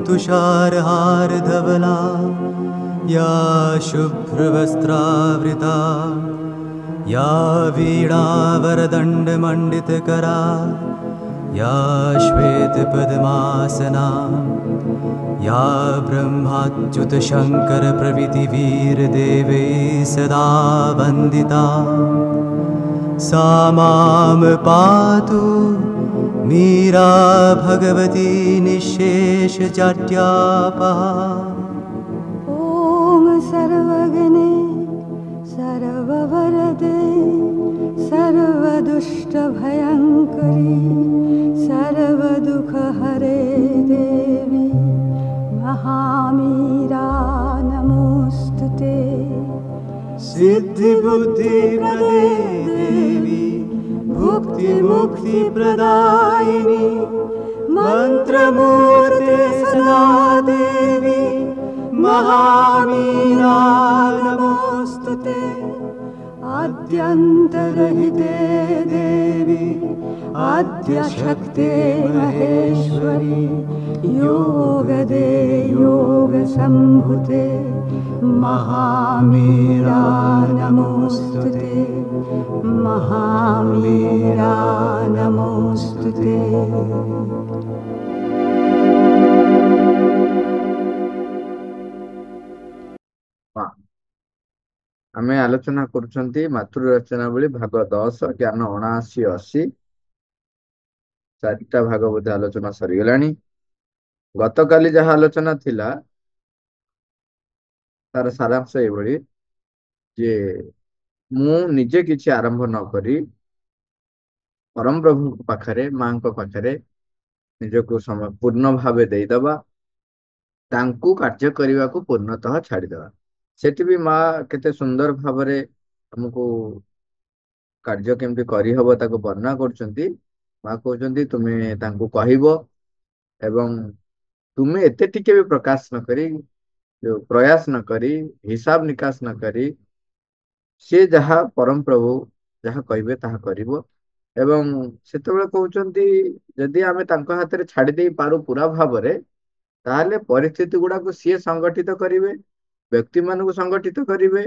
तुषारहार धवला या शुभ्रवस्त्रावृता या वीणावरदण्डमण्डितकरा या श्वेतपद्मासना या ब्रह्माच्युतशङ्करप्रभृतिवीरदेवै सदा वन्दिता सा मां पातु मीरा भगवती निःशेषजाड्यापहा। ॐ सर्वगणे सर्ववरदे सर्वदुष्टभयङ्करी सर्वदुःखहरे देवी महामीरा नमोऽस्तुते। सिद्धिबुद्धिप्रदे देवी भुक्तिमुक्तिप्रदायिनी मन्त्रमूर्ते सदा देवी महामीरा नमोऽस्तुते। आद्यन्तरहिते देवी आद्यशक्ते महेश्वरी योगदे योगसम्भुते महामीरा नमोऽस्तुते महामीरा नमोऽस्तुते। आमे आलोचना करुछंती मातृ रचनावली भाग 10 ज्ञान 79 80 चारिटा भाग बोधे आलोचना सरीगलानी। गतकाली जहाँ आलोचना थिला तार सारांश एभली जे मु निजे किछि आरंभ न करी परम प्रभु पाखरे मां को पाखरे निजको समय पूर्ण भावे देइदबा तांकू कार्य करने को पूर्णतः छाड़ीदवा। सेठी भी माँ केते सुंदर भावरे हमको कार्य केमती करहब ताको वर्णना करछंती। माँ कहउछंती तुमे तांकू कहिबो एवं तुमे एते टिके भी प्रकाश न करी जो प्रयास न करी हिसाब निकास न करी से जहाँ परम प्रभु जहाँ कहिबे ताहा करिवो। एवं सेतेबेले कहउछंती यदि आमे तांको हाथ रे छाड़ी देई पारू पूरा भावरे ताहले परिस्थिति गुड़ा को सीए संगठित करिवे व्यक्ति मान को संगठित करिवे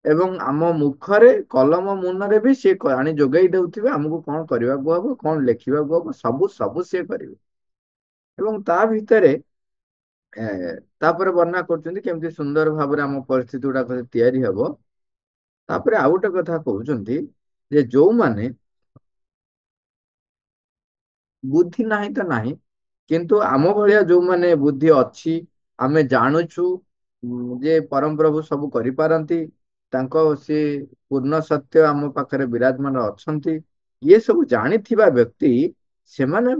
एवं आम मुखरे कलम मुनरे भी सी आनी जोगई देउथिबे हमको कौन करने को हम कौन लिखा हम सबू सबू सी करेंगे। एवं ता भितरे तापर वर्णना करछंती केमती सुंदर भाव आम परिस्थिति गुड़ा तैयारी हबो। तापर आउ गोटे कथा कहउछंती जे जो माने बुद्धि नाही तो नाही किंतु आम भलिया जो माने बुद्धि अच्छी आमे जानुछु जे परम प्रभु सब करि पारंती तांको से पूर्ण सत्य आम पाखरे विराजमान अछंती ये सब जानिथिबा व्यक्ति से माने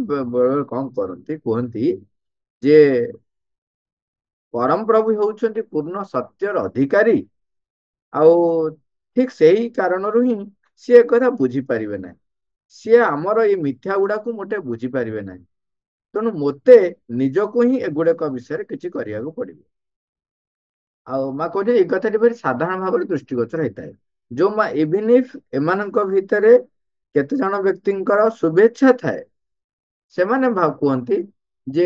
कौन करंती कहंती जे परम प्रभु होउछंती पूर्ण सत्यर अधिकारी आउ ठीक सही कारण ही सी कथा बुझी पारिबे ना सी आमर ये मिथ्या गुड़ा को मोटे बुझी पारिबे ना तेणु मते निजको ही एगुड़ाक विषय किसी करने को पड़े। माँ कहे ये कथा भारी साधारण भाव दृष्टिगोचर होता है जो माँ इवन इफ एमान भितर केते जन व्यक्ति शुभेच्छा थाए से माने कहती जे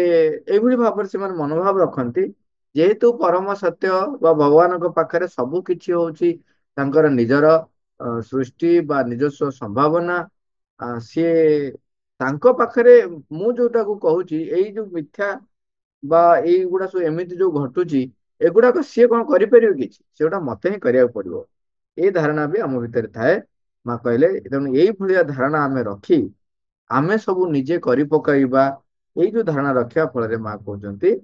एभली भाव से मनोभाव रखती जेहेतु परम सत्य बा भगवान पाखरे सबू किछि होछि तांकर निजर सृष्टि बा निजस्व संभावना सी तांको पाखरे मु जोटा को कहूची एई जो मिथ्या बा एई गुडा सब एमिति जो घटुची एगुड़ाक सी कौन करें कि सेगुड़ा मत ही करा पड़ो ये धारणा भी आम भितर थाए। माँ कहले तेणु यही भाया धारणा आम रखी आमे सब निजे करि पकाइबा ये जो धारणा रखा फल माँ कहते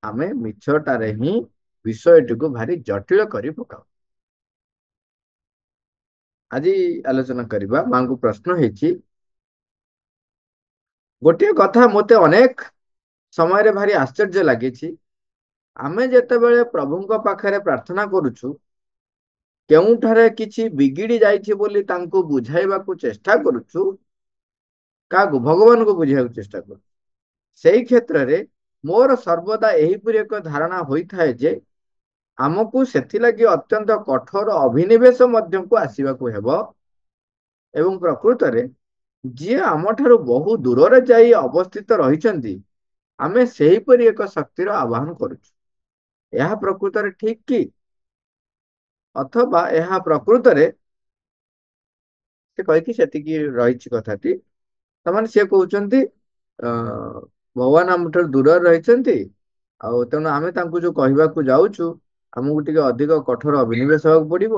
आमे मिछटारे ही विषयटी को भारी जटिल करि पकाऊ। आज आलोचना करबा माँ को प्रश्न है गोटे कथा मते अनेक समय भारी आश्चर्य लगी आमे जेतेबेले प्रभुଙ୍କ पाखरे प्रार्थना करूछु केउठारे किछि बिगिड़ी जाइछि बोली तांको बुझाइबाकू चेष्टा करूछु कागु भगवान को बुझाइबाकू चेष्टा करू सेही क्षेत्र रे मोर सर्वदा एहीपुरी एक धारणा होइथाय जे आमको सेथिलागि अत्यंत कठोर अभिनिवेश मध्य को आसीबाकू हेबो एवं प्रकृत रे जे आमठारु बहु दूर रे जाई अवस्थित रहिचंती ଆମେ ସେହିପରି ଏକ ଶକ୍ତିର ଆବାହନ କରୁଛୁ। ଏହା ପ୍ରକୃତରେ ଠିକ କି? ଅଥବା ଏହା ପ୍ରକୃତରେ, ସେ କହିକି ସେତିକି ରହିଛି କଥାଟି। ତାମାନେ ସିଏ କହୁଛନ୍ତି ଭଗବାନ ଆମଠାରୁ ଦୂରରେ ରହିଛନ୍ତି, ଆଉ ତେଣୁ ଆମେ ତାଙ୍କୁ ଯୋଉ କହିବାକୁ ଯାଉଛୁ ଆମକୁ ଟିକେ ଅଧିକ କଠୋର ଅଭିନିବେଶ ହେବାକୁ ପଡିବ।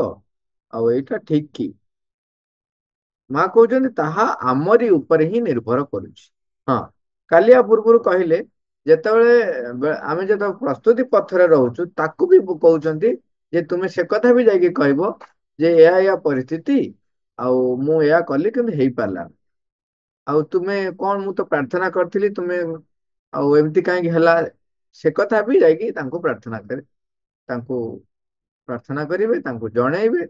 ଆଉ ଏଇଟା ଠିକ କି? ମା କହୁଛନ୍ତି ତାହା ଆମରି ଉପରେ ହିଁ ନିର୍ଭର କରୁଛି। ହଁ, କାଲି ଆ ପୂର୍ବରୁ କହିଲେ ଯେତେବେଳେ ଆମେ ଯେତେବେଳେ ପ୍ରସ୍ତୁତି ପଥରେ ରହୁଛୁ ତାକୁ ବି କହୁଛନ୍ତି ଯେ ତୁମେ ସେ କଥା ବି ଯାଇକି କହିବ ଯେ ଏହା ପରିସ୍ଥିତି, ଆଉ ମୁଁ ଏହା କଲି କିନ୍ତୁ ହେଇପାରିଲାନି। ଆଉ ତୁମେ କଣ, ମୁଁ ତ ପ୍ରାର୍ଥନା କରିଥିଲି, ତୁମେ ଆଉ ଏମିତି କାହିଁକି ହେଲା? ସେ କଥା ବି ଯାଇକି ତାଙ୍କୁ ତାଙ୍କୁ ପ୍ରାର୍ଥନା କରିବେ, ତାଙ୍କୁ ଜଣେଇବେ।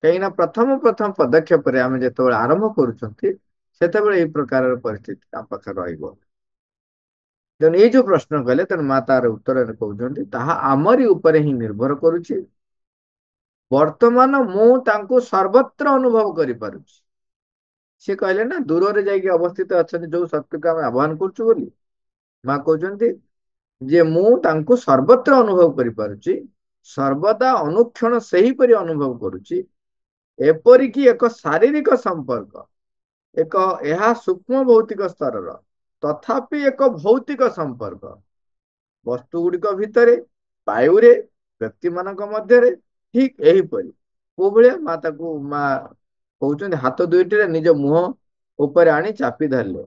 କାହିଁକି ନା ପ୍ରଥମ ପ୍ରଥମ ପଦକ୍ଷେପରେ ଆମେ ଯେତେବେଳେ ଆରମ୍ଭ କରୁଛନ୍ତି ସେତେବେଳେ ଏଇ ପ୍ରକାରର ପରିସ୍ଥିତି ଆମ ପାଖରେ ରହିବ। ତେଣୁ ଏଇ ଯୋଉ ପ୍ରଶ୍ନ କଲେ, ତେଣୁ ମା ତାର ଉତ୍ତରରେ କହୁଛନ୍ତି ତାହା ଆମରି ଉପରେ ହିଁ ନିର୍ଭର କରୁଛି। ବର୍ତ୍ତମାନ ମୁଁ ତାଙ୍କୁ ସର୍ବତ୍ର ଅନୁଭବ କରିପାରୁଛି। ସେ କହିଲେ ନା ଦୂରରେ ଯାଇକି ଅବସ୍ଥିତ ଅଛନ୍ତି ଯୋଉ ଶକ୍ତିକୁ ଆମେ ଆହ୍ୱାନ କରୁଛୁ ବୋଲି। ମା କହୁଛନ୍ତି ଯେ ମୁଁ ତାଙ୍କୁ ସର୍ବତ୍ର ଅନୁଭବ କରିପାରୁଛି, ସର୍ବଦା ଅନୁକ୍ଷଣ ସେହିପରି ଅନୁଭବ କରୁଛି। ଏପରିକି ଏକ ଶାରୀରିକ ସମ୍ପର୍କ, ଏହା ସୂକ୍ଷ୍ମ ଭୌତିକ ସ୍ତରର, ତଥାପି ଏକ ଭୌତିକ ସମ୍ପର୍କ ବସ୍ତୁ ଗୁଡିକ ଭିତରେ, ବାୟୁରେ, ବ୍ୟକ୍ତି ମାନଙ୍କ ମଧ୍ୟରେ, ଠିକ ଏହିପରି। କୋଉ ଭଳିଆ? ମା କହୁଛନ୍ତି ହାତ ଦୁଇଟିରେ ନିଜ ମୁହଁ ଉପରେ ଆଣି ଚାପି ଧରିଲେ।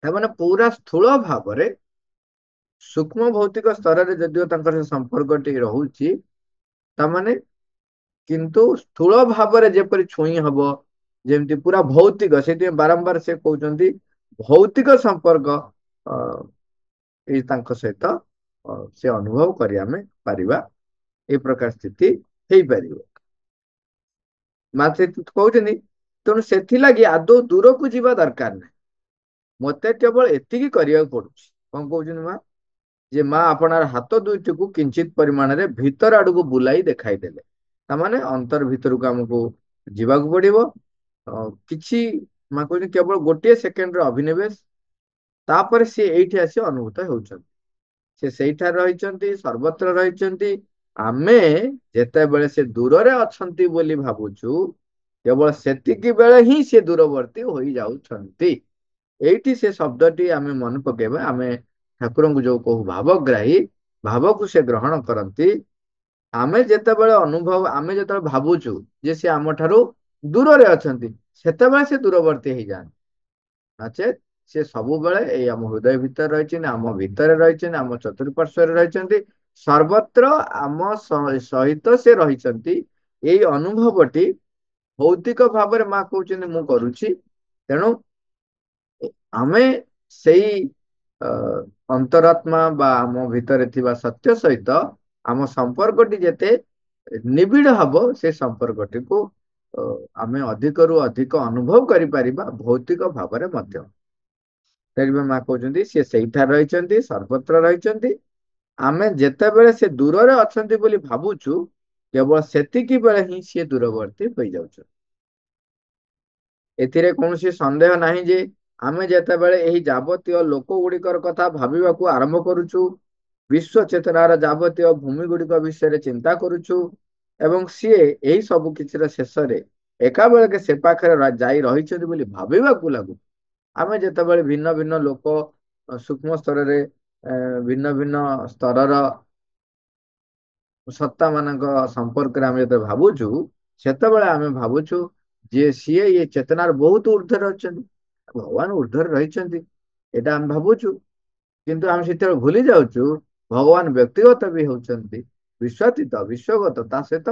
ସେମାନେ ପୁରା ସ୍ଥୂଳ ଭାବରେ ସୂକ୍ଷ୍ମ ଭୌତିକ ସ୍ତରରେ ଯଦିଓ ତାଙ୍କର ସେ ସମ୍ପର୍କଟି ରହୁଛି, ତାମାନେ କିନ୍ତୁ ସ୍ଥୂଳ ଭାବରେ ଯେପରି ଛୁଇଁ ହବ, ଯେମିତି ପୁରା ଭୌତିକ, ସେଥିପାଇଁ ବାରମ୍ବାର ସେ କହୁଛନ୍ତି ଭୌତିକ ସମ୍ପର୍କ ଏଇ ତାଙ୍କ ସହିତ ସେ ଅନୁଭବ କରି ଆମେ ପାରିବା। ଏ ପ୍ରକାର ସ୍ଥିତି ହେଇପାରିବ। ମା କହୁଛନ୍ତି ତେଣୁ ସେଥିଲାଗି ଆଦୌ ଦୂରକୁ ଯିବା ଦରକାର ନାହିଁ, ମତେ କେବଳ ଏତିକି କରିବାକୁ ପଡୁଛି। କଣ କହୁଛନ୍ତି ମା? ଯେ ମା ଆପଣାର ହାତ ଦୁଇଟିକୁ କିଞ୍ଚିତ ପରିମାଣରେ ଭିତର ଆଡକୁ ବୁଲାଇ ଦେଖାଇଦେଲେ। ତାମାନେ ଅନ୍ତର ଭିତରକୁ ଆମକୁ ଯିବାକୁ ପଡିବ। କିଛି ମା କହୁଛନ୍ତି କେବଳ ଗୋଟିଏ ସେକେଣ୍ଡର ଅଭିନିବେଶ, ତାପରେ ସେ ଏଇଠି ଆସି ଅନୁଭୂତ ହେଉଛନ୍ତି। ସେ ସେଇଠାରେ ରହିଛନ୍ତି, ସର୍ବତ୍ର ରହିଛନ୍ତି। ଆମେ ଯେତେବେଳେ ସେ ଦୂରରେ ଅଛନ୍ତି ବୋଲି ଭାବୁଛୁ, କେବଳ ସେତିକି ବେଳେ ହିଁ ସେ ଦୂରବର୍ତ୍ତୀ ହୋଇଯାଉଛନ୍ତି। ଏଇଠି ସେ ଶବ୍ଦଟି ଆମେ ମନେ ପକେଇବା। ଆମେ ଠାକୁରଙ୍କୁ ଯୋଉ କହୁ ଭାବଗ୍ରାହୀ, ଭାବକୁ ସେ ଗ୍ରହଣ କରନ୍ତି। ଆମେ ଯେତେବେଳେ ଭାବୁଛୁ ଯେ ସେ ଆମ ଠାରୁ ଦୂରରେ ଅଛନ୍ତି, ସେତେବେଳେ ସେ ଦୂରବର୍ତ୍ତୀ ହେଇଯାଆନ୍ତି। ନଚେତ୍ ସେ ସବୁବେଳେ ଏଇ ଆମ ହୃଦୟ ଭିତରେ ରହିଛନ୍ତି, ଆମ ଭିତରେ ରହିଛନ୍ତି, ଆମ ଚତୁଃପାର୍ଶ୍ଵରେ ରହିଛନ୍ତି, ସର୍ବତ୍ର ଆମ ସହିତ ସେ ରହିଛନ୍ତି। ଏଇ ଅନୁଭବଟି ଭୌତିକ ଭାବରେ ମା କହୁଛନ୍ତି ମୁଁ କରୁଛି। ତେଣୁ ଆମେ ସେଇ ଅନ୍ତରାତ୍ମା ବା ଆମ ଭିତରେ ଥିବା ସତ୍ୟ ସହିତ ଆମ ସମ୍ପର୍କଟି ଯେତେ ନିବିଡ଼ ହବ, ସେ ସମ୍ପର୍କଟିକୁ ଆମେ ଅଧିକରୁ ଅଧିକ ଅନୁଭବ କରିପାରିବା ଭୌତିକ ଭାବରେ ମଧ୍ୟ। ମା କହୁଛନ୍ତି ସିଏ ସେଇଠାରେ ରହିଛନ୍ତି, ସର୍ବତ୍ର ରହିଛନ୍ତି। ଆମେ ଯେତେବେଳେ ସେ ଦୂରରେ ଅଛନ୍ତି ବୋଲି ଭାବୁଛୁ, କେବଳ ସେତିକି ବେଳେ ହିଁ ସିଏ ଦୂରବର୍ତ୍ତୀ ହୋଇଯାଉଛନ୍ତି। ଏଥିରେ କୌଣସି ସନ୍ଦେହ ନାହିଁ ଯେ ଆମେ ଯେତେବେଳେ ଏହି ଯାବତୀୟ ଲୋକ ଗୁଡିକର କଥା ଭାବିବାକୁ ଆରମ୍ଭ କରୁଛୁ, ବିଶ୍ୱ ଚେତନାର ଯାବତୀୟ ଭୂମି ଗୁଡିକ ବିଷୟରେ ଚିନ୍ତା କରୁଛୁ, ଏବଂ ସିଏ ଏହି ସବୁ କିଛିର ଶେଷରେ ଏକାବେଳକେ ସେ ପାଖରେ ଯାଇ ରହିଛନ୍ତି ବୋଲି ଭାବିବାକୁ ଲାଗୁଛୁ। ଆମେ ଯେତେବେଳେ ଭିନ୍ନ ଭିନ୍ନ ଲୋକ, ସୂକ୍ଷ୍ମ ସ୍ତରରେ ଭିନ୍ନ ଭିନ୍ନ ସ୍ତରର ସତ୍ତା ମାନଙ୍କ ସମ୍ପର୍କରେ ଆମେ ଯେତେବେଳେ ଭାବୁଛୁ, ସେତେବେଳେ ଆମେ ଭାବୁଛୁ ଯେ ସିଏ ଇଏ ଚେତନାର ବହୁତ ଉର୍ଦ୍ଧ୍ୱରେ ଅଛନ୍ତି, ଭଗବାନ ଉର୍ଦ୍ଧ୍ୱରେ ରହିଛନ୍ତି, ଏଇଟା ଆମେ ଭାବୁଛୁ। କିନ୍ତୁ ଆମେ ସେତେବେଳେ ଭୁଲି ଯାଉଛୁ ଭଗବାନ ବ୍ୟକ୍ତିଗତ ବି ହଉଛନ୍ତି, ବିଶ୍ୱାତୀତ ବିଶ୍ୱଗତ, ତା ସହିତ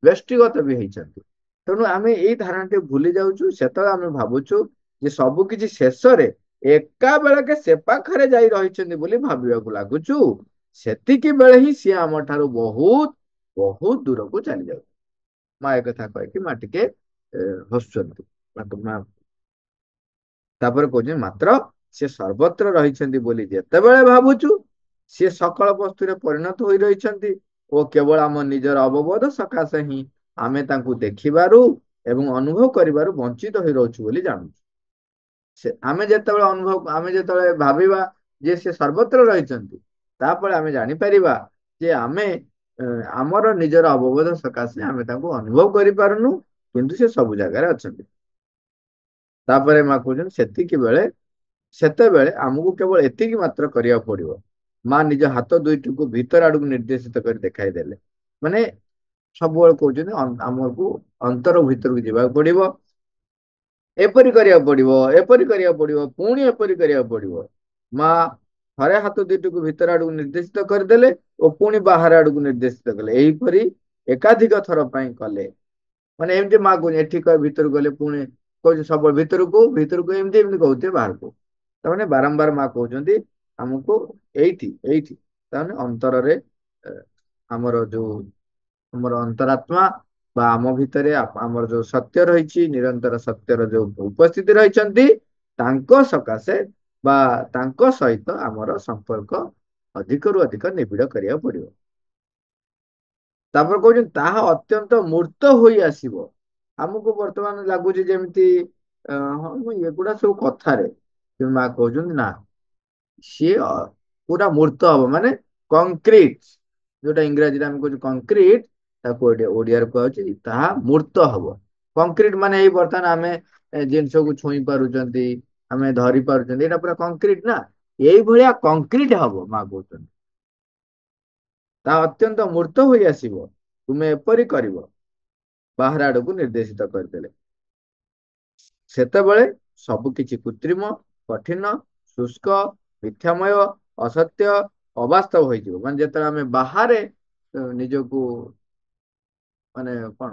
ବ୍ୟଷ୍ଟିଗତ ବି ହେଇଛନ୍ତି। ତେଣୁ ଆମେ ଏଇ ଧାରଣାଟି ଭୁଲି ଯାଉଛୁ। ସେତେବେଳେ ଆମେ ଭାବୁଛୁ ଯେ ସବୁ କିଛି ଶେଷରେ ଏକା ବେଳକେ ସେ ପାଖରେ ଯାଇ ରହିଛନ୍ତି ବୋଲି ଭାବିବାକୁ ଲାଗୁଛୁ। ସେତିକି ବେଳେ ହିଁ ସିଏ ଆମ ଠାରୁ ବହୁତ ବହୁତ ଦୂରକୁ ଚାଲି ଯାଉଛି। ମା ଏ କଥା କହିକି ମା ଟିକେ ହସୁଛନ୍ତି। ତାପରେ କହୁଛନ୍ତି ମାତ୍ର ସେ ସର୍ବତ୍ର ରହିଛନ୍ତି ବୋଲି ଯେତେବେଳେ ଭାବୁଛୁ, ସିଏ ସକଳ ବସ୍ତୁରେ ପରିଣତ ହୋଇ ରହିଛନ୍ତି ଓ କେବଳ ଆମ ନିଜର ଅବବୋଧ ସକାଶେ ହିଁ ଆମେ ତାଙ୍କୁ ଦେଖିବାରୁ ଏବଂ ଅନୁଭବ କରିବାରୁ ବଞ୍ଚିତ ହୋଇ ରହୁଛୁ ବୋଲି ଜାଣୁଛୁ। ଆମେ ଯେତେବେଳେ ଭାବିବା ଯେ ସେ ସର୍ବତ୍ର ରହିଛନ୍ତି, ତାପରେ ଆମେ ଜାଣିପାରିବା ଯେ ଆମେ ଆମର ନିଜର ଅବବୋଧ ସକାଶେ ଆମେ ତାଙ୍କୁ ଅନୁଭବ କରିପାରୁନୁ, କିନ୍ତୁ ସେ ସବୁ ଜାଗାରେ ଅଛନ୍ତି। ତାପରେ ମା କହୁଛନ୍ତି ସେତେବେଳେ ଆମକୁ କେବଳ ଏତିକି ମାତ୍ର କରିବାକୁ ପଡିବ। ମା ନିଜ ହାତ ଦୁଇଟିକୁ ଭିତର ଆଡକୁ ନିର୍ଦ୍ଦେଶିତ କରି ଦେଖାଇ ଦେଲେ। ମାନେ ସବୁବେଳେ କହୁଛନ୍ତି ଆମକୁ ଅନ୍ତର ଭିତରକୁ ଯିବାକୁ ପଡିବ, ଏପରି କରିବାକୁ ପଡିବ, ଏପରି କରିବାକୁ ପଡିବ, ପୁଣି ଏପରି କରିବାକୁ ପଡିବ। ମା ଥରେ ହାତ ଦୁଇଟିକୁ ଭିତର ଆଡକୁ ନିର୍ଦ୍ଦେଶିତ କରିଦେଲେ ଓ ପୁଣି ବାହାର ଆଡକୁ ନିର୍ଦ୍ଦେଶିତ କଲେ। ଏହିପରି ଏକାଧିକ ଥର ପାଇଁ କଲେ। ମାନେ ଏମିତି ମା କହୁଛି, ଏଠି ଭିତରକୁ ଗଲେ ପୁଣି କହୁଛି ସବୁବେଳେ ଭିତରକୁ ଭିତରକୁ, ଏମିତି ଏମିତି କହୁଥିବେ ବାହାରକୁ। ତାମାନେ ବାରମ୍ବାର ମା କହୁଛନ୍ତି ଆମକୁ ଏଇଠି ଏଇଠି, ତାମାନେ ଅନ୍ତରରେ ଆମର ଅନ୍ତରାତ୍ମା ବା ଆମ ଭିତରେ ଆମର ଯୋଉ ସତ୍ୟ ରହିଛି, ନିରନ୍ତର ସତ୍ୟର ଯୋଉ ଉପସ୍ଥିତି ରହିଛନ୍ତି, ତାଙ୍କ ସକାଶେ ବା ତାଙ୍କ ସହିତ ଆମର ସମ୍ପର୍କ ଅଧିକରୁ ଅଧିକ ନିବିଡ଼ କରିବାକୁ ପଡିବ। ତାପରେ କହୁଛନ୍ତି ତାହା ଅତ୍ୟନ୍ତ ମୂର୍ତ୍ତ ହୋଇ ଆସିବ। ଆମକୁ ବର୍ତ୍ତମାନ ଲାଗୁଛି ଯେମିତି ହଁ ମୁଁ ଏଗୁଡା ସବୁ କଥାରେ, ମା କହୁଛନ୍ତି ନା, ସିଏ ପୁରା ମୂର୍ତ୍ତ ହବ, ମାନେ କଂକ୍ରିଟ, ଯୋଉଟା ଇଂରାଜୀରେ ଆମେ କହୁଛୁ କଂକ୍ରିଟ, ତାକୁ ଓଡିଆରେ କୁହାଯାଉଛି ତାହା ମୂର୍ତ୍ତ ହବ। କଂକ୍ରିଟ ମାନେ ଏଇ ବର୍ତ୍ତମାନ ଆମେ ଜିନିଷକୁ ଛୁଇଁ ପାରୁଛନ୍ତି, ଆମେ ଧରି ପାରୁଛନ୍ତି, ଏଇଟା ପୁରା କଂକ୍ରିଟ ନା, ଏଇଭଳିଆ କଂକ୍ରିଟ ହବ ମା କହୁଛନ୍ତି। ତାହା ଅତ୍ୟନ୍ତ ମୂର୍ତ୍ତ ହୋଇ ଆସିବ, ତୁମେ ଏପରି କରିବ। ବାହାର ଆଡକୁ ନିର୍ଦ୍ଦେଶିତ କରିଦେଲେ। ସେତେବେଳେ ସବୁ କିଛି କୃତ୍ରିମ, କଠିନ, ଶୁଷ୍କ, ମିଥ୍ୟାମୟ, ଅସତ୍ୟ, ଅବାସ୍ତବ ହୋଇଯିବ। ମାନେ ଯେତେବେଳେ ଆମେ ବାହାରେ ନିଜକୁ ମାନେ କଣ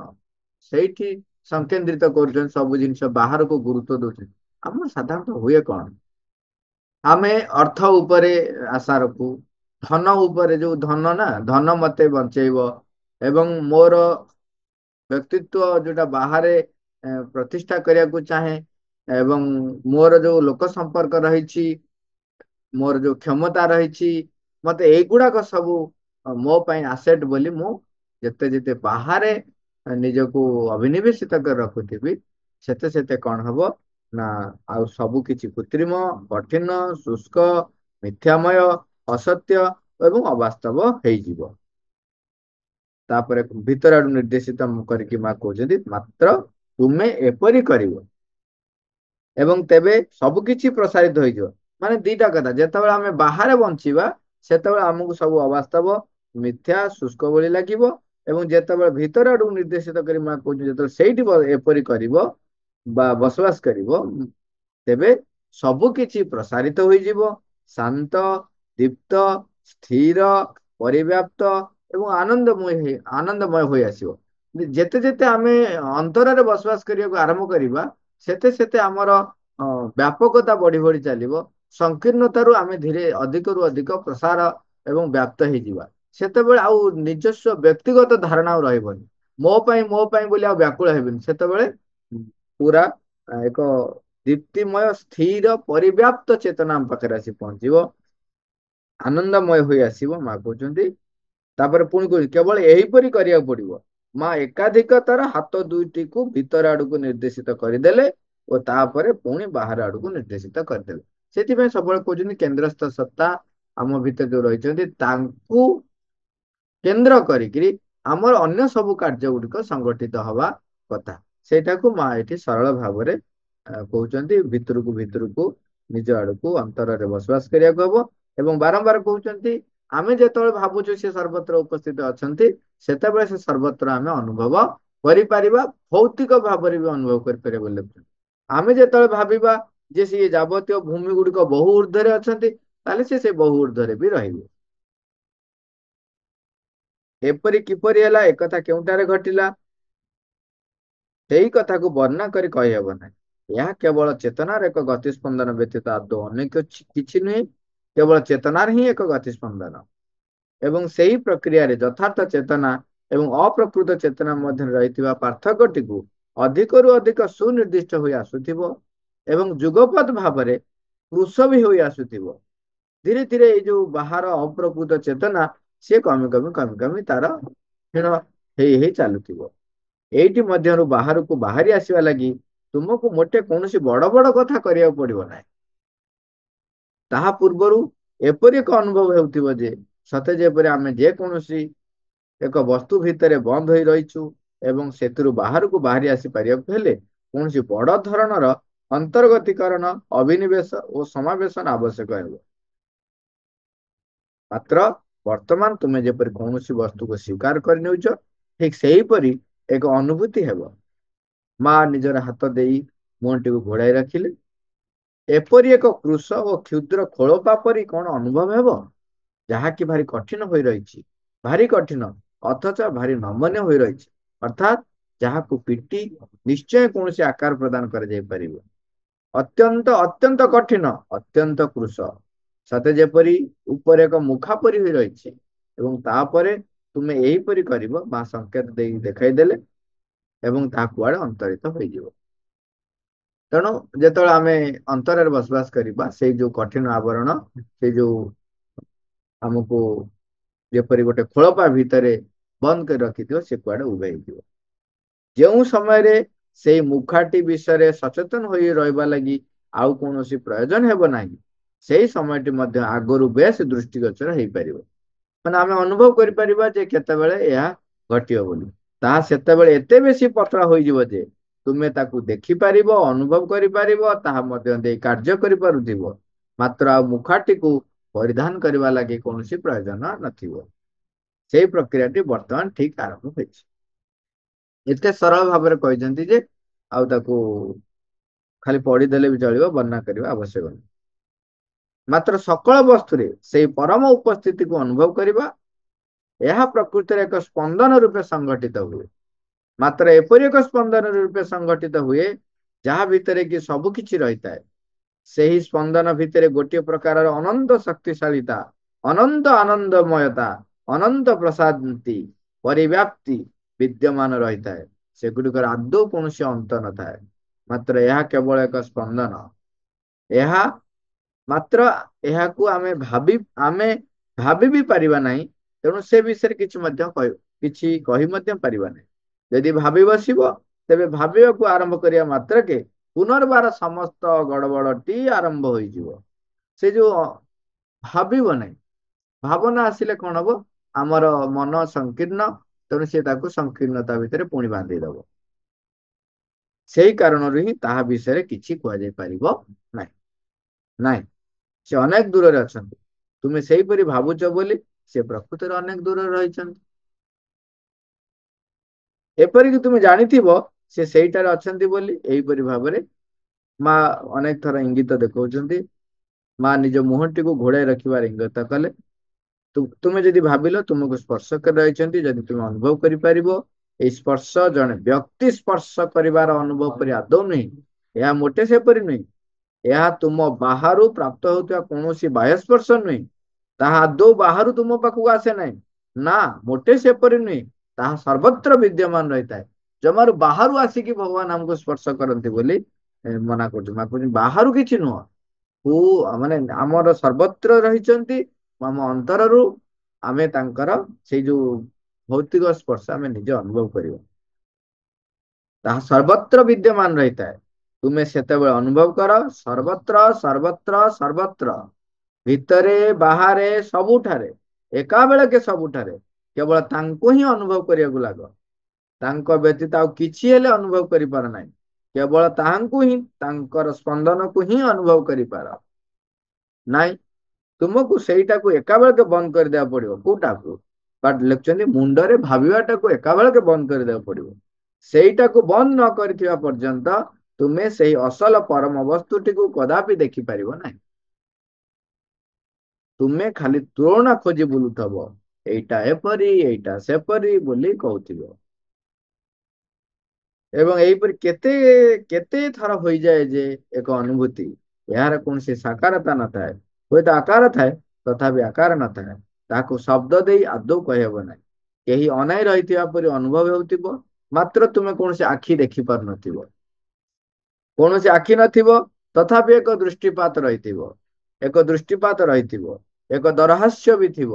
ସେଇଠି ସଂକେନ୍ଦ୍ରିତ କରୁଛନ୍ତି, ସବୁ ଜିନିଷ ବାହାରକୁ ଗୁରୁତ୍ୱ ଦଉଛନ୍ତି, ଆମର ସାଧାରଣତଃ ହୁଏ କଣ, ଆମେ ଅର୍ଥ ଉପରେ ଆଶା ରଖୁ, ଧନ ଉପରେ, ଯୋଉ ଧନ ନା, ଧନ ମତେ ବଞ୍ଚେଇବ ଏବଂ ମୋର ବ୍ୟକ୍ତିତ୍ୱ ଯୋଉଟା ବାହାରେ ପ୍ରତିଷ୍ଠା କରିବାକୁ ଚାହେଁ, ଏବଂ ମୋର ଯୋଉ ଲୋକ ସମ୍ପର୍କ ରହିଛି, ମୋର ଯୋଉ କ୍ଷମତା ରହିଛି, ମତେ ଏଇଗୁଡାକ ସବୁ ମୋ ପାଇଁ ଆସେଟ ବୋଲି ମୁଁ ଯେତେ ଯେତେ ବାହାରେ ନିଜକୁ ଅଭିନିବେଶିତ କରି ରଖୁଥିବି, ସେତେ ସେତେ କଣ ହବ ନା, ଆଉ ସବୁ କିଛି କୃତ୍ରିମ, କଠିନ, ଶୁଷ୍କ, ମିଥ୍ୟାମୟ, ଅସତ୍ୟ ଏବଂ ଅବାସ୍ତବ ହେଇଯିବ। ତାପରେ ଭିତର ଆଡୁ ନିର୍ଦ୍ଦେଶିତ କରିକି ମା କହୁଛନ୍ତି ମାତ୍ର ତୁମେ ଏପରି କରିବ ଏବଂ ତେବେ ସବୁ କିଛି ପ୍ରସାରିତ ହୋଇଯିବ। ମାନେ ଦିଟା କଥା, ଯେତେବେଳେ ଆମେ ବାହାରେ ବଞ୍ଚିବା ସେତେବେଳେ ଆମକୁ ସବୁ ଅବାସ୍ତବ, ମିଥ୍ୟା, ଶୁଷ୍କ ଭଳି ଲାଗିବ, ଏବଂ ଯେତେବେଳେ ଭିତର ଆଡକୁ ନିର୍ଦ୍ଦେଶିତ କରି ମା କହୁଛି ଯେତେବେଳେ ସେଇଠି ଏପରି କରିବ ବା ବସବାସ କରିବ, ତେବେ ସବୁ କିଛି ପ୍ରସାରିତ ହୋଇଯିବ, ଶାନ୍ତ, ଦୀପ୍ତ, ସ୍ଥିର, ପରିବ୍ୟାପ୍ତ ଏବଂ ଆନନ୍ଦମୟ ହୋଇ ଆସିବ। ଯେତେ ଯେତେ ଆମେ ଅନ୍ତରରେ ବସବାସ କରିବାକୁ ଆରମ୍ଭ କରିବା, ସେତେ ସେତେ ଆମର ବ୍ୟାପକତା ବଢି ବଢି ଚାଲିବ, ସଂକୀର୍ଣ୍ଣତାରୁ ଆମେ ଧୀରେ ଅଧିକରୁ ଅଧିକ ପ୍ରସାର ଏବଂ ବ୍ୟାପ୍ତ ହେଇଯିବା। ସେତେବେଳେ ଆଉ ନିଜସ୍ୱ ବ୍ୟକ୍ତିଗତ ଧାରଣା ଆଉ ରହିବନି, ମୋ ପାଇଁ ବୋଲି ଆଉ ବ୍ୟାକୁଳ ହେବେନି। ସେତେବେଳେ ପୁରା ଏକ ଦୀପ୍ତିମୟ, ସ୍ଥିର, ପରିବ୍ୟାପ୍ତ ଚେତନା ଆମ ପାଖରେ ଆସି ପହଞ୍ଚିବ, ଆନନ୍ଦମୟ ହୋଇ ଆସିବ ମା କହୁଛନ୍ତି। ତାପରେ ପୁଣି କହୁଛି କେବଳ ଏହିପରି କରିବାକୁ ପଡିବ। ମା ଏକାଧିକ ଥର ହାତ ଦୁଇଟିକୁ ଭିତର ଆଡକୁ ନିର୍ଦ୍ଦେଶିତ କରିଦେଲେ ଓ ତାପରେ ପୁଣି ବାହାର ଆଡକୁ ନିର୍ଦ୍ଦେଶିତ କରିଦେଲେ। ସେଥିପାଇଁ ସବୁବେଳେ କହୁଛନ୍ତି କେନ୍ଦ୍ରସ୍ଥ ସତ୍ତା ଆମ ଭିତରେ ଯୋଉ ରହିଛନ୍ତି, ତାଙ୍କୁ କେନ୍ଦ୍ର କରିକିରି ଆମର ଅନ୍ୟ ସବୁ କାର୍ଯ୍ୟ ଗୁଡିକ ସଂଗଠିତ ହବା କଥା। ସେଇଟାକୁ ମା ଏଠି ସରଳ ଭାବରେ କହୁଛନ୍ତି, ଭିତରକୁ ନିଜ ଆଡକୁ ଅନ୍ତରରେ ବସବାସ କରିବାକୁ ହବ। ଏବଂ ବାରମ୍ବାର କହୁଛନ୍ତି ଆମେ ଯେତେବେଳେ ଭାବୁଛୁ ସେ ସର୍ବତ୍ର ଉପସ୍ଥିତ ଅଛନ୍ତି, ସେତେବେଳେ ସେ ସର୍ବତ୍ର ଆମେ ଅନୁଭବ କରିପାରିବା, ଭୌତିକ ଭାବରେ ବି ଅନୁଭବ କରିପାରିବା ବୋଲି ଲେଖୁଛନ୍ତି। ଆମେ ଯେତେବେଳେ ଭାବିବା ଯେ ସିଏ ଯାବତୀୟ ଭୂମି ଗୁଡିକ ବହୁ ଊର୍ଦ୍ଧ୍ୱରେ ଅଛନ୍ତି, ତାହେଲେ ସେ ବହୁ ଊର୍ଦ୍ଧ୍ୱରେ ବି ରହିବେ। ଏପରି କିପରି ହେଲା, ଏକଥା କେଉଁଠାରେ ଘଟିଲା, ସେଇ କଥାକୁ ବର୍ଣ୍ଣନା କରି କହିହେବ ନାହିଁ। ଏହା କେବଳ ଚେତନାର ଏକ ଗତିସ୍ପନ୍ଦନ ବ୍ୟତୀତ ଆଦୌ ଅନେକ କିଛି ନୁହେଁ, କେବଳ ଚେତନାର ହିଁ ଏକ ଗତିସ୍ପନ୍ଦନ। ଏବଂ ସେହି ପ୍ରକ୍ରିୟାରେ ଯଥାର୍ଥ ଚେତନା ଏବଂ ଅପ୍ରକୃତ ଚେତନା ମଧ୍ୟରେ ରହିଥିବା ପାର୍ଥକ୍ୟଟିକୁ ଅଧିକରୁ ଅଧିକ ସୁନିର୍ଦ୍ଦିଷ୍ଟ ହୋଇ ଆସୁଥିବ ଏବଂ ଯୁଗପତ୍ ଭାବରେ କୃଶ ବି ହୋଇ ଆସୁଥିବ। ଧୀରେ ଧୀରେ ଏଇ ଯୋଉ ବାହାର ଅପ୍ରକୃତ ଚେତନା, ସିଏ କମି କମି କମି କମି ତାର କ୍ଷୀଣ ହେଇ ହେଇ ଚାଲୁଥିବ। ଏଇଠି ମଧ୍ୟରୁ ବାହାରକୁ ବାହାରି ଆସିବା ଲାଗି ତୁମକୁ ମୋଟେ କୌଣସି ବଡ ବଡ କଥା କରିବାକୁ ପଡିବ ନାହିଁ। ତାହା ପୂର୍ବରୁ ଏପରି ଏକ ଅନୁଭବ ହେଉଥିବ ଯେ ସତେ ଯେପରି ଆମେ ଯେକୌଣସି ଏକ ବସ୍ତୁ ଭିତରେ ବନ୍ଦ ହୋଇ ରହିଛୁ ଏବଂ ସେଥିରୁ ବାହାରକୁ ବାହାରି ଆସିପାରିବାକୁ ହେଲେ କୌଣସି ବଡ଼ ଧରଣର ଅନ୍ତର୍ଗତିକରଣ, ଅଭିନିବେଶ ଓ ସମାବେଶନ ଆବଶ୍ୟକ ହେବ। ମାତ୍ର ବର୍ତ୍ତମାନ ତୁମେ ଯେପରି କୌଣସି ବସ୍ତୁକୁ ସ୍ୱୀକାର କରିନେଉଛ, ଠିକ ସେହିପରି ଏକ ଅନୁଭୂତି ହେବ। ମା ନିଜର ହାତ ଦେଇ ମୁହଁଟିକୁ ଘୋଡ଼ାଇ ରଖିଲେ। ଏପରି ଏକ କୃଶ ଓ କ୍ଷୁଦ୍ର ଖୋଳପା ପରି କଣ ଅନୁଭବ ହେବ, ଯାହାକି ଭାରି କଠିନ ହୋଇ ରହିଛି, ଭାରି କଠିନ ଅଥଚ ଭାରି ନମନୀୟ ହୋଇ ରହିଛି, ଅର୍ଥାତ୍ ଯାହାକୁ ପିଟି ନିଶ୍ଚୟ କୌଣସି ଆକାର ପ୍ରଦାନ କରାଯାଇପାରିବ। ଅତ୍ୟନ୍ତ ଅତ୍ୟନ୍ତ କଠିନ, ଅତ୍ୟନ୍ତ କୃଶ, ସତେ ଯେପରି ଉପରେ ଏକ ମୁଖା ପରି ହୋଇ ରହିଛି। ଏବଂ ତାପରେ ତୁମେ ଏହିପରି କରିବ, ମା ସଂକେତ ଦେଇ ଦେଖାଇଦେଲେ ଏବଂ ତାହା କୁଆଡ଼େ ଅନ୍ତରିତ ହୋଇଯିବ। ତେଣୁ ଯେତେବେଳେ ଆମେ ଅନ୍ତରରେ ବସବାସ କରିବା, ସେଇ ଯୋଉ କଠିନ ଆବରଣ, ସେଇ ଯୋଉ ଆମକୁ ଯେପରି ଗୋଟେ ଖୋଳପା ଭିତରେ ବନ୍ଦ କରି ରଖିଥିବ, ସେ କୁଆଡ଼େ ଉଭେଇଯିବ। ଯେଉଁ ସମୟରେ ସେଇ ମୁଖାଟି ବିଷୟରେ ସଚେତନ ହୋଇ ରହିବା ଲାଗି ଆଉ କୌଣସି ପ୍ରୟୋଜନ ହେବ ନାହିଁ, ସେଇ ସମୟଟି ମଧ୍ୟ ଆଗରୁ ବେଶ ଦୃଷ୍ଟିଗୋଚର ହେଇପାରିବ। ମାନେ ଆମେ ଅନୁଭବ କରିପାରିବା ଯେ କେତେବେଳେ ଏହା ଘଟିବ ବୋଲି। ତାହା ସେତେବେଳେ ଏତେ ବେଶୀ ପତଳା ହୋଇଯିବ ଯେ ତୁମେ ତାକୁ ଦେଖିପାରିବ, ଅନୁଭବ କରିପାରିବ, ତାହା ମଧ୍ୟ ଦେଇ କାର୍ଯ୍ୟ କରିପାରୁଥିବ, ମାତ୍ର ଆଉ ମୁଖାଟିକୁ ପରିଧାନ କରିବା ଲାଗି କୌଣସି ପ୍ରୟୋଜନ ନଥିବ। ସେଇ ପ୍ରକ୍ରିୟାଟି ବର୍ତ୍ତମାନ ଠିକ ଆରମ୍ଭ ହୋଇଛି। ଏତେ ସରଳ ଭାବରେ କହିଛନ୍ତି ଯେ ଆଉ ତାକୁ ଖାଲି ପଢିଦେଲେ ବି ଚଳିବ, ବର୍ଣ୍ଣନା କରିବା ଆବଶ୍ୟକ ନାହିଁ। ମାତ୍ର ସକଳ ବସ୍ତୁରେ ସେଇ ପରମ ଉପସ୍ଥିତିକୁ ଅନୁଭବ କରିବା, ଏହା ପ୍ରକୃତିରେ ଏକ ସ୍ପନ୍ଦନ ରୂପେ ସଂଗଠିତ ହୁଏ। ମାତ୍ର ଏପରି ଏକ ସ୍ପନ୍ଦନ ରୂପେ ସଂଗଠିତ ହୁଏ ଯାହା ଭିତରେ କି ସବୁ କିଛି ରହିଥାଏ। ସେହି ସ୍ପନ୍ଦନ ଭିତରେ ଗୋଟିଏ ପ୍ରକାରର ଅନନ୍ତ ଶକ୍ତିଶାଳୀତା, ଅନନ୍ତ ଆନନ୍ଦମୟତା, ଅନନ୍ତ ପ୍ରଶାନ୍ତି, ପରିବ୍ୟାପ୍ତି ବିଦ୍ୟମାନ ରହିଥାଏ। ସେଗୁଡ଼ିକର ଆଦୌ କୌଣସି ଅନ୍ତ ନଥାଏ। ମାତ୍ର ଏହା କେବଳ ଏକ ସ୍ପନ୍ଦନ। ଏହା ମାତ୍ର ଏହାକୁ ଆମେ ଭାବି ବି ପାରିବା ନାହିଁ। ତେଣୁ ସେ ବିଷୟରେ କିଛି କହି ମଧ୍ୟ ପାରିବା ନାହିଁ। ଯଦି ଭାବି ବସିବ, ତେବେ ଭାବିବାକୁ ଆରମ୍ଭ କରିବା ମାତ୍ରକେ ପୁନର୍ବାର ସମସ୍ତ ଗଡ଼ବଡ଼ଟି ଆରମ୍ଭ ହୋଇଯିବ। ସେ ଯୋଉ ଭାବିବ ନାହିଁ, ଭାବନା ଆସିଲେ କଣ ହବ, ଆମର ମନ ସଂକୀର୍ଣ୍ଣ, ତେଣୁ ସେ ତାକୁ ସଂକୀର୍ଣ୍ଣତା ଭିତରେ ପୁଣି ବାନ୍ଧିଦବ। ସେଇ କାରଣରୁ ହିଁ ତାହା ବିଷୟରେ କିଛି କୁହାଯାଇ ପାରିବ ନାହିଁ। ନାଇଁ, ସେ ଅନେକ ଦୂରରେ ଅଛନ୍ତି। ତୁମେ ସେଇପରି ଭାବୁଛ ବୋଲି ସେ ପ୍ରକୃତରେ ଅନେକ ଦୂରରେ ରହିଛନ୍ତି। ଏପରିକି ତୁମେ ଜାଣିଥିବ ସେ ସେଇଠାରେ ଅଛନ୍ତି ବୋଲି। ଏହିପରି ଭାବରେ ମା ଅନେକ ଥର ଇଙ୍ଗିତ ଦେଖାଉଛନ୍ତି। ମା ନିଜ ମୁହଁଟିକୁ ଘୋଡ଼ାଇ ରଖିବାର ଇଙ୍ଗିତ କଲେ। ତୁମେ ଯଦି ଭାବିଲ ତୁମକୁ ସ୍ପର୍ଶ କରି ରହିଛନ୍ତି, ଯଦି ତୁମେ ଅନୁଭବ କରିପାରିବ, ଏଇ ସ୍ପର୍ଶ ଜଣେ ବ୍ୟକ୍ତି ସ୍ପର୍ଶ କରିବାର ଅନୁଭବ ପରି ଆଦୌ ନୁହେଁ। ଏହା ମୋଟେ ସେପରି ନୁହେଁ। ଏହା ତୁମ ବାହାରୁ ପ୍ରାପ୍ତ ହେଉଥିବା କୌଣସି ବାହ୍ୟ ସ୍ପର୍ଶ ନୁହେଁ। ତାହା ଆଦୌ ବାହାରୁ ତୁମ ପାଖକୁ ଆସେ ନାହିଁ। ନା, ମୋଟେ ସେପରି ନୁହେଁ। ତାହା ସର୍ବତ୍ର ବିଦ୍ୟମାନ ରହିଥାଏ। ଜମାରୁ ବାହାରୁ ଆସିକି ଭଗବାନ ଆମକୁ ସ୍ପର୍ଶ କରନ୍ତି ବୋଲି ମନା କରୁଛି। ମା କହୁଛନ୍ତି ବାହାରୁ କିଛି ନୁହଁ, ମାନେ ଆମର ସର୍ବତ୍ର ରହିଛନ୍ତି। ଆମ ଅନ୍ତରରୁ ଆମେ ତାଙ୍କର ସେଇ ଯୋଉ ଭୌତିକ ସ୍ପର୍ଶ ଆମେ ନିଜେ ଅନୁଭବ କରିବା। ତାହା ସର୍ବତ୍ର ବିଦ୍ୟମାନ ରହିଥାଏ। ତୁମେ ସେତେବେଳେ ଅନୁଭବ କର, ସର୍ବତ୍ର ସର୍ବତ୍ର ସର୍ବତ୍ର, ଭିତରେ ବାହାରେ ସବୁଠାରେ, ଏକାବେଳକେ ସବୁଠାରେ କେବଳ ତାଙ୍କୁ ହିଁ ଅନୁଭବ କରିବାକୁ ଲାଗ। ତାଙ୍କ ବ୍ୟତୀତ ଆଉ କିଛି ହେଲେ ଅନୁଭବ କରିପାର ନାହିଁ। କେବଳ ତାହାଙ୍କୁ ହିଁ, ତାଙ୍କର ସ୍ପନ୍ଦନକୁ ହିଁ ଅନୁଭବ କରିପାର। ନାଇଁ, ତୁମକୁ ସେଇଟାକୁ ଏକାବେଳକେ ବନ୍ଦ କରିଦେବାକୁ ପଡିବ। କୋଉଟାକୁ? ଲେଖୁଛନ୍ତି ମୁଣ୍ଡରେ ଭାବିବାଟାକୁ ଏକାବେଳକେ ବନ୍ଦ କରିଦେବାକୁ ପଡିବ। ସେଇଟାକୁ ବନ୍ଦ ନ କରିଥିବା ପର୍ଯ୍ୟନ୍ତ ତୁମେ ସେଇ ଅସଲ ପରମ ବସ୍ତୁଟିକୁ କଦାପି ଦେଖିପାରିବ ନାହିଁ। ତୁମେ ଖାଲି ତୁଳନା ଖୋଜି ବୁଲୁଥବ, ଏଇଟା ଏପରି, ଏଇଟା ସେପରି ବୋଲି କହୁଥିବ। ଏବଂ ଏହିପରି କେତେ କେତେ ଥର ହୋଇଯାଏ ଯେ ଏକ ଅନୁଭୂତି, ଏହାର କୌଣସି ସାକାରତା ନଥାଏ। ହୁଏତ ଆକାର ଥାଏ, ତଥାପି ଆକାର ନଥାଏ। ତାହାକୁ ଶବ୍ଦ ଦେଇ ଆଦୌ କହିହେବ ନାହିଁ। କେହି ଅନାଇ ରହିଥିବା ପରି ଅନୁଭବ ହେଉଥିବ, ମାତ୍ର ତୁମେ କୌଣସି ଆଖି ଦେଖିପାରୁନଥିବ। କୌଣସି ଆଖି ନଥିବ, ତଥାପି ଏକ ଦୃଷ୍ଟିପାତ ରହିଥିବ। ଏକ ଦୃଷ୍ଟିପାତ ରହିଥିବ, ଏକ ଦରହାସ୍ୟ ବି ଥିବ।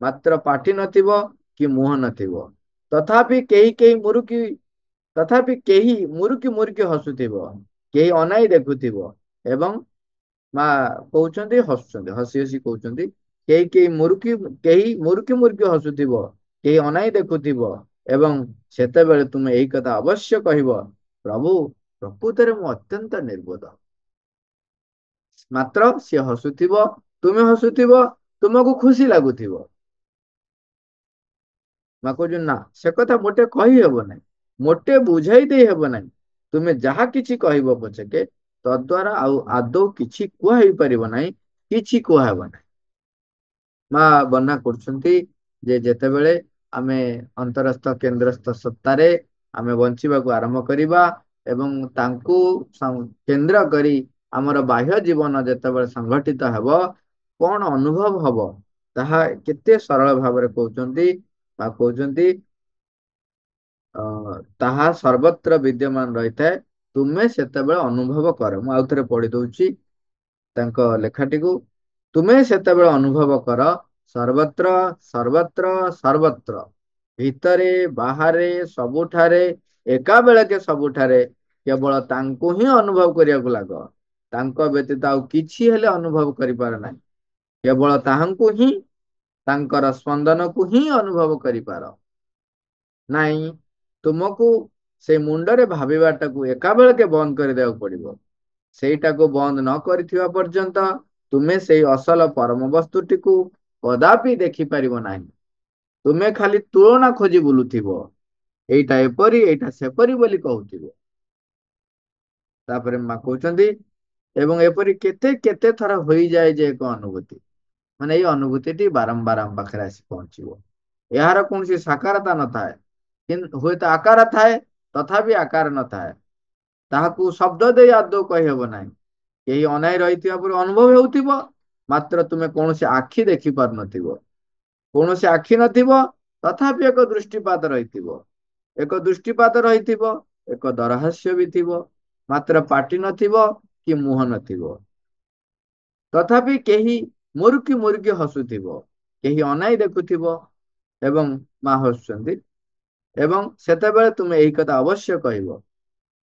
ମାତ୍ର ପାଟି ନଥିବ କି ମୁହଁ ନଥିବ। ତଥାପି କେହି ମୁରୁକି ମୁରୁକି ହସୁଥିବ। କେହି ଅନାଇ ଦେଖୁଥିବ ଏବଂ ମା କହୁଛନ୍ତି, ହସୁଛନ୍ତି, ହସି ହସି କହୁଛନ୍ତି, କେହି କେହି ମୁରୁକି, କେହି ମୁରୁକି ମୁରୁକି ହସୁଥିବ, କେହି ଅନାଇ ଦେଖୁଥିବ, ଏବଂ ସେତେବେଳେ ତୁମେ ଏଇ କଥା ଅବଶ୍ୟ କହିବ, ପ୍ରଭୁ, ପ୍ରକୃତରେ ମୁଁ ଅତ୍ୟନ୍ତ ନିର୍ବୋଧ। ମାତ୍ର ସିଏ ହସୁଥିବ, ତୁମେ ହସୁଥିବ, ତୁମକୁ ଖୁସି ଲାଗୁଥିବ। ମା କହୁଛନ୍ତି ନା, ସେ କଥା ମୋଟେ କହି ହେବ ନାହିଁ, ମୋଟେ ବୁଝାଇ ଦେଇ ହେବ ନାହିଁ। ତୁମେ ଯାହା କିଛି କହିବ ପଛକେ ତଦ୍ୱାରା ଆଉ ଆଦୌ କିଛି କୁହା ହେଇପାରିବ ନାହିଁ, କିଛି କୁହାହେବ ନାହିଁ। ମା ବର୍ଣ୍ଣନା କରୁଛନ୍ତି ଯେ ଯେତେବେଳେ ଆମେ ଅନ୍ତରସ୍ଥ କେନ୍ଦ୍ରସ୍ଥ ସତ୍ତାରେ ଆମେ ବଞ୍ଚିବାକୁ ଆରମ୍ଭ କରିବା ଏବଂ ତାଙ୍କୁ କେନ୍ଦ୍ର କରି ଆମର ବାହ୍ୟ ଜୀବନ ଯେତେବେଳେ ସଂଗଠିତ ହେବ, କଣ ଅନୁଭବ ହବ ତାହା କେତେ ସରଳ ଭାବରେ କହୁଛନ୍ତି। ବା କହୁଛନ୍ତି ଅ ତାହା ସର୍ବତ୍ର ବିଦ୍ୟମାନ ରହିଥାଏ, ତୁମେ ସେତେବେଳେ ଅନୁଭବ କର। ମୁଁ ଆଉ ଥରେ ପଢି ଦଉଛି ତାଙ୍କ ଲେଖାଟିକୁ। ତୁମେ ସେତେବେଳେ ଅନୁଭବ କର, ସର୍ବତ୍ର ସର୍ବତ୍ର ସର୍ବତ୍ର, ଭିତରେ ବାହାରେ ସବୁଠାରେ, ଏକା ବେଳକେ ସବୁଠାରେ କେବଳ ତାଙ୍କୁ ହିଁ ଅନୁଭବ କରିବାକୁ ଲାଗ। ତାଙ୍କ ବ୍ୟତୀତ ଆଉ କିଛି ହେଲେ ଅନୁଭବ କରିପାର ନାହିଁ। କେବଳ ତାହାଙ୍କୁ ହିଁ, ତାଙ୍କର ସ୍ପନ୍ଦନକୁ ହିଁ ଅନୁଭବ କରିପାର। ନାଇଁ, ତୁମକୁ ସେ ମୁଣ୍ଡରେ ଭାବିବାଟାକୁ ଏକା ବେଳକେ ବନ୍ଦ କରିଦେବାକୁ ପଡିବ। ସେଇଟାକୁ ବନ୍ଦ ନ କରିଥିବା ପର୍ଯ୍ୟନ୍ତ ତୁମେ ସେଇ ଅସଲ ପରମ ବସ୍ତୁଟିକୁ କଦାପି ଦେଖିପାରିବ ନାହିଁ। ତୁମେ ଖାଲି ତୁଳନା ଖୋଜି ବୁଲୁଥିବ, ଏଇଟା ଏପରି, ଏଇଟା ସେପରି ବୋଲି କହୁଥିବ। ତାପରେ ମା କହୁଛନ୍ତି, ଏବଂ ଏପରି କେତେ କେତେ ଥର ହୋଇଯାଏ ଯେ ଏକ ଅନୁଭୂତି, ମାନେ ଏଇ ଅନୁଭୂତିଟି ବାରମ୍ବାର ଆମ ପାଖରେ ଆସି ପହଞ୍ଚିବ। ଏହାର କୌଣସି ସାକାରତା ନଥାଏ, କିନ୍ତୁ ହୁଏତ ଆକାର ଥାଏ, ତଥାପି ଆକାର ନଥାଏ। ତାହାକୁ ଶବ୍ଦ ଦେଇ ଆଦୌ କହିହେବ ନାହିଁ। କେହି ଅନାଇ ରହିଥିବା ପରି ଅନୁଭବ ହେଉଥିବ, ମାତ୍ର ତୁମେ କୌଣସି ଆଖି ଦେଖି ପାରୁନଥିବ। କୌଣସି ଆଖି ନଥିବ, ତଥାପି ଏକ ଦୃଷ୍ଟିପାତ ରହିଥିବ। ଏକ ଦୃଷ୍ଟିପାତ ରହିଥିବ, ଏକ ଦରହାସ୍ୟ ବି ଥିବ, ମାତ୍ର ପାଟି ନଥିବ କି ମୁହଁ ନଥିବ। ତଥାପି କେହି ମୁରୁକି ମୁରୁକି ହସୁଥିବ, କେହି ଅନାଇ ଦେଖୁଥିବ, ଏବଂ ମା ହସୁଛନ୍ତି। ଏବଂ ସେତେବେଳେ ତୁମେ ଏହି କଥା ଅବଶ୍ୟ କହିବ,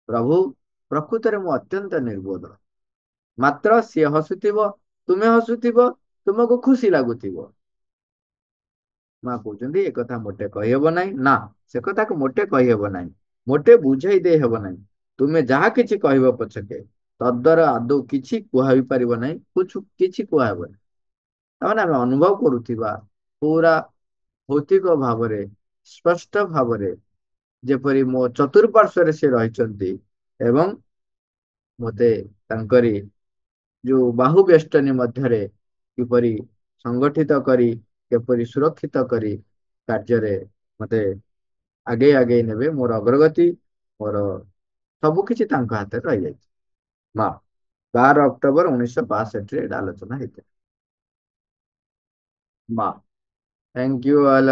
ପ୍ରଭୁ, ପ୍ରକୃତରେ ମୁଁ ଅତ୍ୟନ୍ତ ନିର୍ବୋଧ। ମାତ୍ର ସିଏ ହସୁଥିବ, ତୁମେ ହସୁଥିବ, ତୁମକୁ ଖୁସି ଲାଗୁଥିବ। ମା କହୁଛନ୍ତି ଏ କଥା ମୋଟେ କହିହେବ ନାହିଁ। ନା, ସେ କଥାକୁ ମୋଟେ କହିହେବ ନାହିଁ, ମୋଟେ ବୁଝାଇ ଦେଇ ହେବ ନାହିଁ। ତୁମେ ଯାହା କିଛି କହିବ ପଛକେ ତଦ୍ୱାରା ଆଦୌ କିଛି କୁହା ବି ପାରିବ ନାହିଁ, କିଛି କୁହାହେବ ନାହିଁ। ତାମାନେ ଆମେ ଅନୁଭବ କରୁଥିବା ପୁରା ଭୌତିକ ଭାବରେ, ସ୍ପଷ୍ଟ ଭାବରେ, ଯେପରି ମୋ ଚତୁଃପାର୍ଶ୍ଵରେ ସେ ରହିଛନ୍ତି ଏବଂ ମୋତେ ତାଙ୍କରି ଯୋଉ ବାହୁ ବେଷ୍ଟନୀ ମଧ୍ୟରେ କିପରି ସଂଗଠିତ କରି, କିପରି ସୁରକ୍ଷିତ କରି କାର୍ଯ୍ୟରେ ମତେ ଆଗେଇ ଆଗେଇ ନେବେ, ମୋର ଅଗ୍ରଗତି, ମୋର ସବୁ କିଛି ତାଙ୍କ ହାତରେ ରହିଯାଇଛି। ମା 12 ଅକ୍ଟୋବର 1962 ଏଇଟା ଆଲୋଚନା ହେଇଥିଲା। ମା, ଥ୍ୟାଙ୍କ ୟୁ ଅଲ୍।